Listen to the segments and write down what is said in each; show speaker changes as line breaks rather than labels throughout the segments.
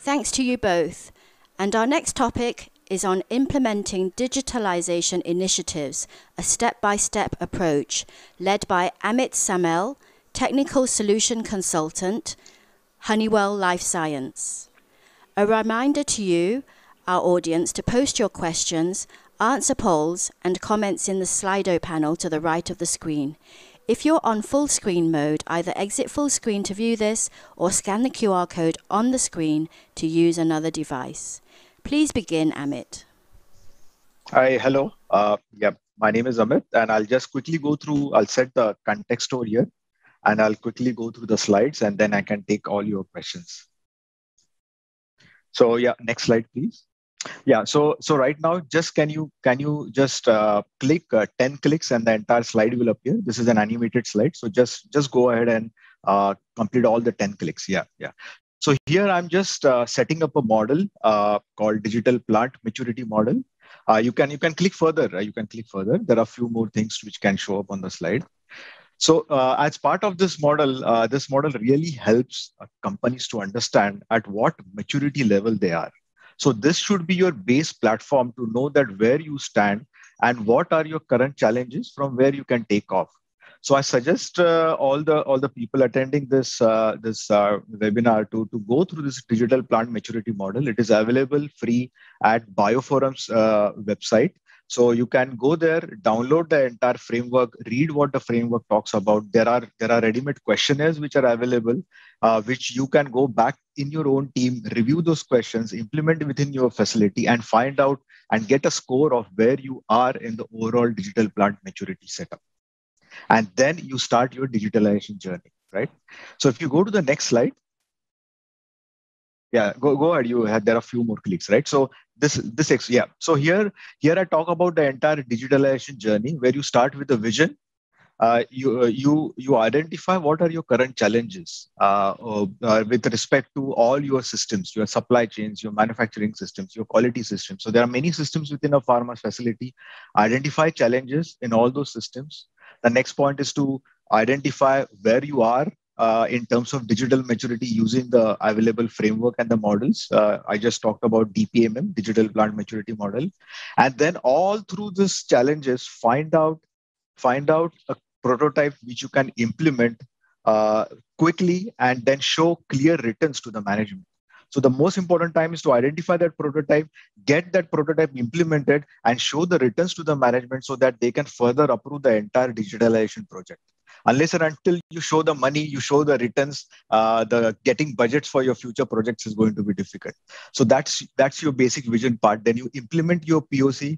Thanks to you both. And our next topic is on implementing digitalization initiatives, a step-by-step approach, led by Amit Samel, Technical Solution Consultant, Honeywell Life Science. A reminder to you, our audience, to post your questions, answer polls and comments in the Slido panel to the right of the screen. If you're on full screen mode, either exit full screen to view this or scan the QR code on the screen to use another device. Please begin, Amit.
Hi, hello. My name is Amit, and I'll just quickly go through, I'll set the context over here, and I'll quickly go through the slides, and then I can take all your questions. So next slide, please. So right now, just can you just click 10 clicks and the entire slide will appear. This is an animated slide, so just go ahead and complete all the 10 clicks. So here I'm just setting up a model called Digital Plant Maturity Model. You can click further. There are a few more things which can show up on the slide. So as part of this model really helps companies to understand at what maturity level they are. So this should be your base platform to know that where you stand and what are your current challenges from where you can take off. So I suggest all the people attending this webinar to go through this digital plant maturity model. It is available free at Bioforum's website. So you can go there, download the entire framework, read what the framework talks about. There are ready-made questionnaires which are available, which you can go back in your own team, review those questions, implement within your facility, and find out and get a score of where you are in the overall digital plant maturity setup. And then you start your digitalization journey, right? So if you go to the next slide. Go ahead. There are a few more clicks, right? So So here I talk about the entire digitalization journey where you start with a vision. You identify what are your current challenges with respect to all your systems, your supply chains, your manufacturing systems, your quality systems. So there are many systems within a pharma facility. Identify challenges in all those systems. The next point is to identify where you are in terms of digital maturity using the available framework and the models. I just talked about DPMM, Digital Plant Maturity Model. And then all through these challenges, find out a prototype which you can implement quickly and then show clear returns to the management. So the most important time is to identify that prototype, get that prototype implemented, and show the returns to the management so that they can further approve the entire digitalization project. Unless and until you show the money, you show the returns, the getting budgets for your future projects is going to be difficult. So that's your basic vision part. Then you implement your POC.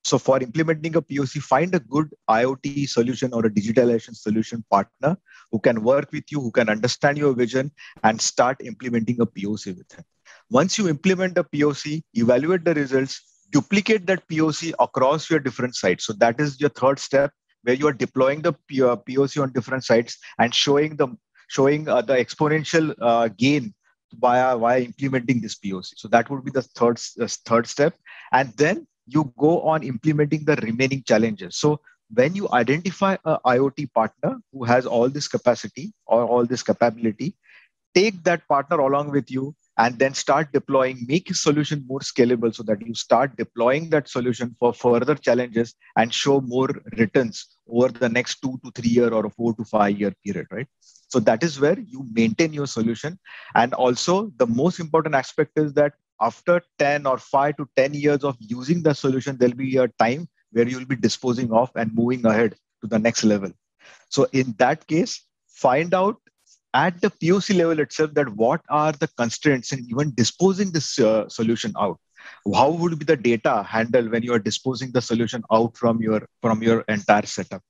So for implementing a POC, find a good IoT solution or a digitalization solution partner who can work with you, who can understand your vision, and start implementing a POC with him. Once you implement a POC, evaluate the results, duplicate that POC across your different sites. So that is your third step, where you are deploying the POC on different sites and showing the exponential gain via implementing this POC. So that would be the third step. And then you go on implementing the remaining challenges. So when you identify an IoT partner who has all this capacity or all this capability, take that partner along with you and then start deploying, make your solution more scalable so that you start deploying that solution for further challenges and show more returns over the next 2 to 3 year or a 4 to 5 year period, right? So that is where you maintain your solution. And also the most important aspect is that after 10 or 5 to 10 years of using the solution, there'll be a time where you'll be disposing of and moving ahead to the next level. So in that case, find out at the POC level itself that what are the constraints in even disposing this solution out. How would be the data handled when you are disposing the solution out from your entire setup?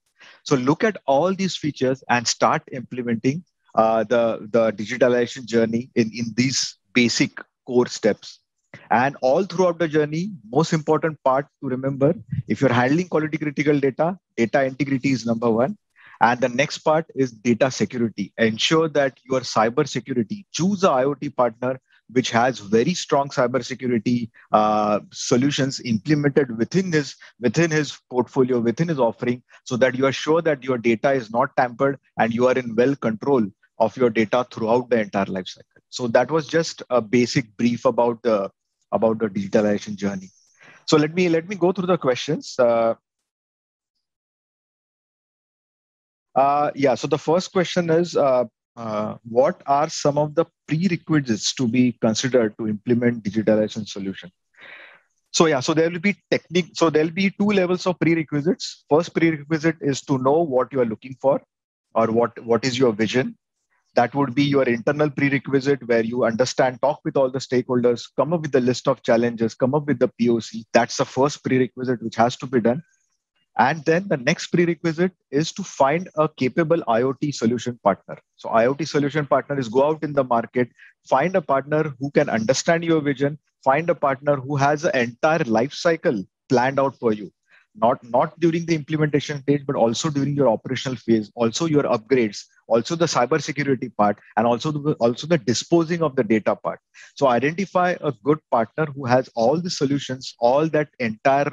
So look at all these features and start implementing the digitalization journey in these basic core steps. And all throughout the journey, most important part to remember, if you're handling quality critical data, data integrity is number one. And the next part is data security. Ensure that your cyber security, choose an IoT partner which has very strong cybersecurity solutions implemented within his portfolio, within his offering, so that you are sure that your data is not tampered and you are in well control of your data throughout the entire life cycle. So that was just a basic brief about the digitalization journey. So let me go through the questions. Yeah. So the first question is, what are some of the prerequisites to be considered to implement digitalization solution? So yeah, so there will be technique. So there'll be two levels of prerequisites. First prerequisite is to know what you are looking for, or what is your vision. That would be your internal prerequisite, where you understand, talk with all the stakeholders, come up with a list of challenges, come up with the POC. That's the first prerequisite which has to be done. And then the next prerequisite is to find a capable IoT solution partner. So IoT solution partner is go out in the market, find a partner who can understand your vision, find a partner who has an entire life cycle planned out for you. Not during the implementation stage, but also during your operational phase, also your upgrades, also the cybersecurity part, and also the disposing of the data part. So identify a good partner who has all the solutions, all that entire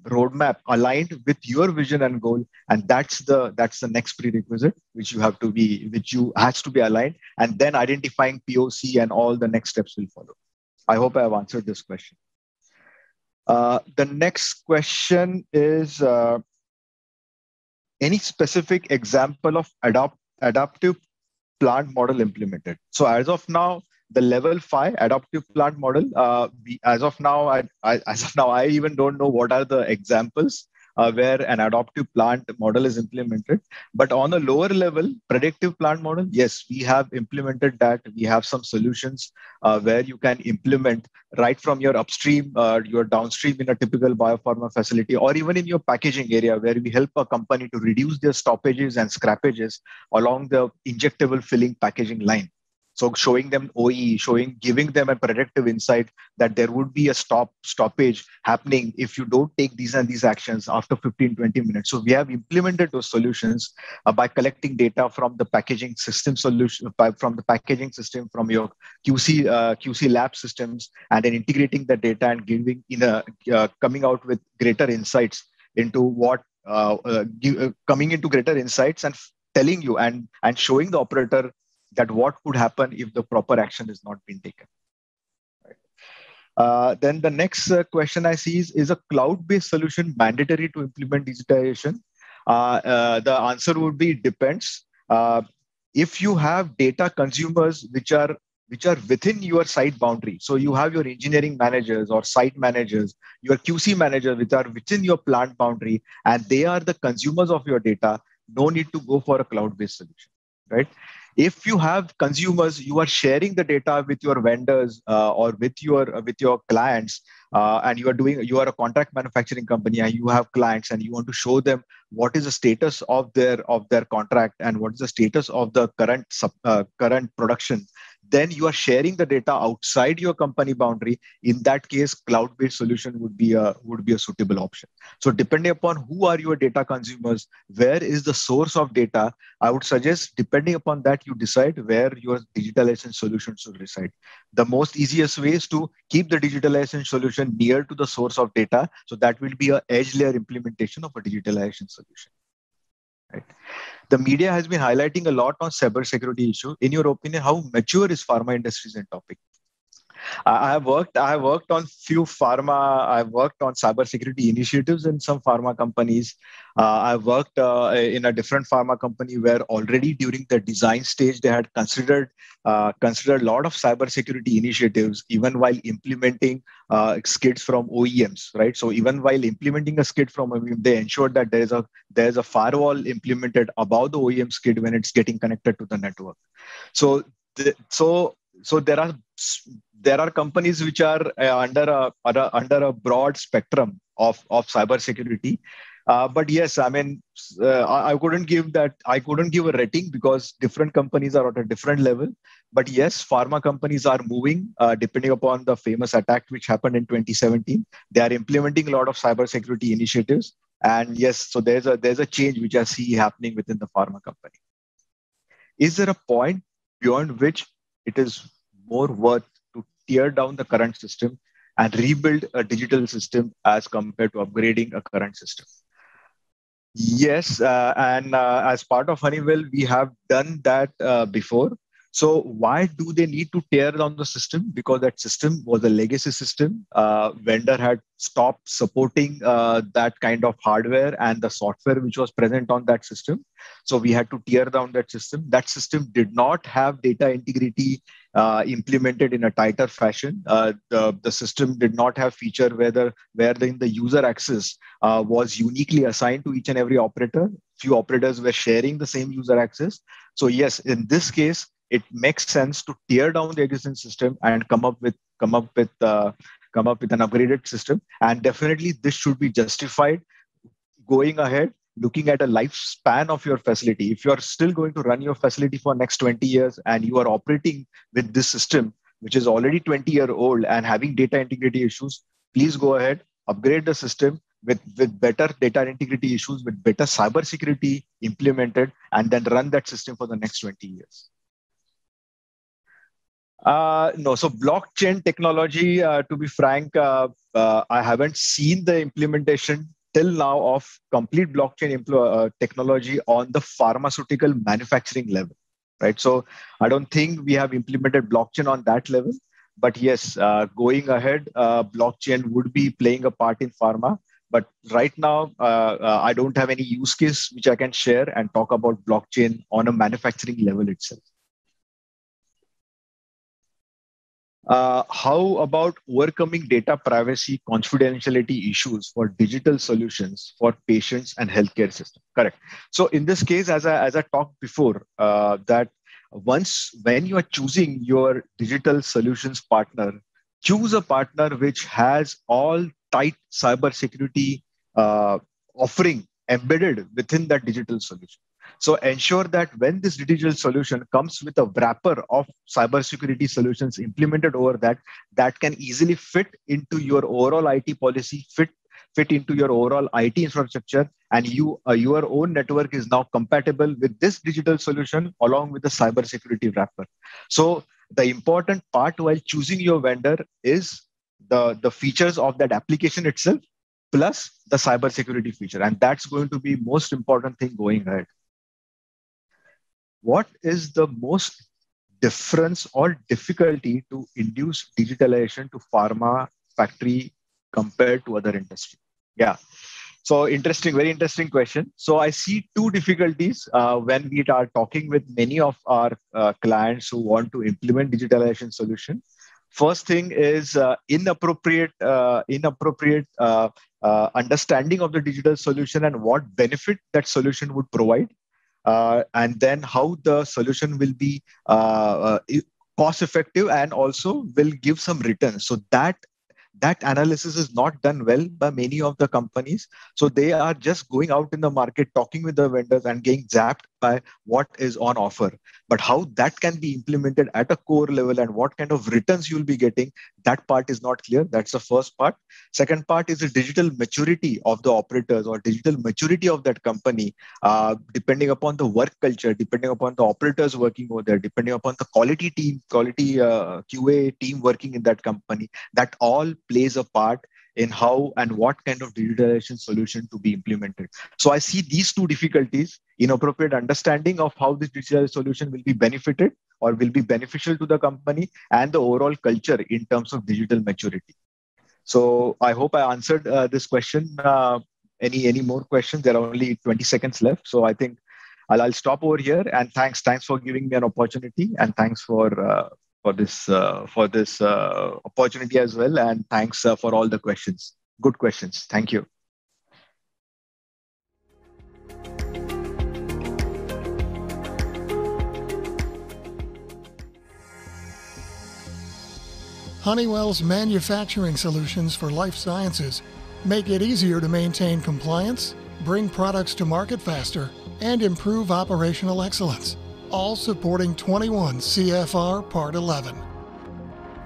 roadmap aligned with your vision and goal, and that's the next prerequisite which you has to be aligned, and then identifying POC and all the next steps will follow. I hope I have answered this question. The next question is, any specific example of adaptive plant model implemented? So as of now, the level 5 adaptive plant model, as of now, I even don't know what are the examples where an adaptive plant model is implemented. But on a lower level, predictive plant model, yes, we have implemented that. We have some solutions where you can implement right from your upstream, your downstream in a typical biopharma facility, or even in your packaging area, where we help a company to reduce their stoppages and scrappages along the injectable filling packaging line. So showing them OE, giving them a predictive insight that there would be a stoppage happening if you don't take these and these actions after 15, 20 minutes. So we have implemented those solutions by collecting data from the packaging system from your QC lab systems, and then integrating the data and coming out with greater insights into coming into greater insights and telling you and showing the operator that what could happen if the proper action is not being taken. Right. Then the next question I see is a cloud-based solution mandatory to implement digitization? The answer would be depends. If you have data consumers which are within your site boundary, so you have your engineering managers or site managers, your QC managers which are within your plant boundary, and they are the consumers of your data, no need to go for a cloud-based solution, right? If you have consumers, you are sharing the data with your vendors or with your clients, and you are a contract manufacturing company and you have clients and you want to show them what is the status of their contract and what is the status of the current production. Then you are sharing the data outside your company boundary. In that case, cloud-based solution would be a suitable option. So depending upon who are your data consumers, where is the source of data, I would suggest depending upon that you decide where your digitalization solution should reside. The most easiest way is to keep the digitalization solution near to the source of data. So that will be a edge layer implementation of a digitalization solution. Right. The media has been highlighting a lot on cybersecurity issue. In your opinion, how mature is pharma industries in topic? I have worked on few pharma. I've worked on cybersecurity initiatives in some pharma companies. I've worked in a different pharma company where already during the design stage they had considered a lot of cybersecurity initiatives, even while implementing skids from OEMs. Right. So even while implementing a skid from OEM, they ensured that there's a firewall implemented above the OEM skid when it's getting connected to the network. So there are companies which are under a broad spectrum of cybersecurity. But yes, I mean, I couldn't give a rating because different companies are at a different level. But yes, pharma companies are moving, depending upon the famous attack which happened in 2017. They are implementing a lot of cybersecurity initiatives. And yes, so there's a change which I see happening within the pharma company. Is there a point beyond which it is more worth to tear down the current system and rebuild a digital system as compared to upgrading a current system? Yes, and as part of Honeywell, we have done that before. So why do they need to tear down the system? Because that system was a legacy system. Vendor had stopped supporting that kind of hardware and the software which was present on that system. So we had to tear down that system. That system did not have data integrity implemented in a tighter fashion. The system did not have feature where the user access was uniquely assigned to each and every operator. Few operators were sharing the same user access. So yes, in this case, it makes sense to tear down the existing system and come up with an upgraded system. And definitely, this should be justified going ahead, looking at a lifespan of your facility. If you're still going to run your facility for next 20 years and you are operating with this system, which is already 20-year-old and having data integrity issues, please go ahead, upgrade the system with better data integrity issues, with better cybersecurity implemented, and then run that system for the next 20 years. No, so blockchain technology, to be frank, I haven't seen the implementation till now of complete blockchain technology on the pharmaceutical manufacturing level, right? So I don't think we have implemented blockchain on that level. But yes, going ahead, blockchain would be playing a part in pharma. But right now, I don't have any use case which I can share and talk about blockchain on a manufacturing level itself. How about overcoming data privacy confidentiality issues for digital solutions for patients and healthcare system? Correct. So in this case, as I talked before, that when you are choosing your digital solutions partner, choose a partner which has all tight cybersecurity offering embedded within that digital solution. So ensure that when this digital solution comes with a wrapper of cybersecurity solutions implemented over that can easily fit into your overall IT policy, fit into your overall IT infrastructure, and your own network is now compatible with this digital solution along with the cybersecurity wrapper. So the important part while choosing your vendor is the features of that application itself, plus the cybersecurity feature. And that's going to be most important thing going ahead. What is the most difference or difficulty to induce digitalization to pharma factory compared to other industry? Yeah. So very interesting question. So I see two difficulties when we are talking with many of our clients who want to implement digitalization solution. First thing is inappropriate understanding of the digital solution and what benefit that solution would provide. And then how the solution will be cost effective and also will give some return. So that analysis is not done well by many of the companies. So they are just going out in the market, talking with the vendors and getting zapped by what is on offer. But how that can be implemented at a core level and what kind of returns you'll be getting, that part is not clear. That's the first part. Second part is the digital maturity of the operators or digital maturity of that company, depending upon the work culture, depending upon the operators working over there, depending upon the quality QA team working in that company. That all plays a part in how and what kind of digitalization solution to be implemented. So I see these two difficulties: inappropriate understanding of how this digital solution will be benefited or will be beneficial to the company, and the overall culture in terms of digital maturity. So I hope I answered this question. Any more questions? There are only 20 seconds left. So I think I'll stop over here, and thanks for giving me an opportunity, and thanks for this opportunity as well, and thanks for all the questions. Good questions. Thank you.
Honeywell's manufacturing solutions for life sciences make it easier to maintain compliance, bring products to market faster, and improve operational excellence, all supporting 21 CFR Part 11.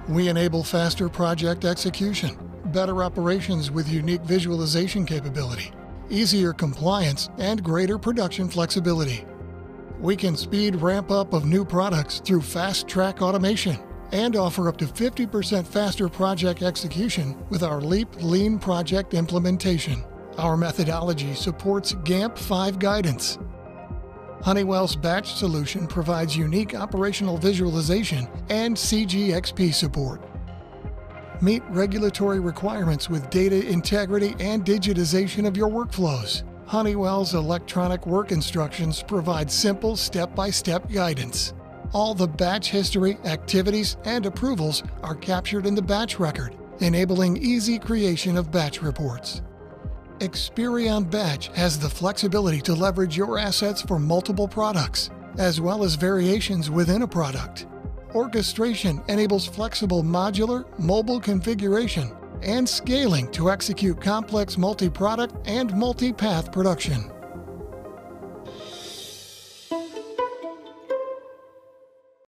We enable faster project execution, better operations with unique visualization capability, easier compliance, and greater production flexibility. We can speed ramp up of new products through fast track automation and offer up to 50% faster project execution with our LEAP Lean project implementation. Our methodology supports GAMP 5 guidance. Honeywell's batch solution provides unique operational visualization and CGXP support. Meet regulatory requirements with data integrity and digitization of your workflows. Honeywell's electronic work instructions provide simple step-by-step guidance. All the batch history, activities, and approvals are captured in the batch record, enabling easy creation of batch reports. Experion Batch has the flexibility to leverage your assets for multiple products, as well as variations within a product. Orchestration enables flexible modular, mobile configuration and scaling to execute complex multi-product and multi-path production.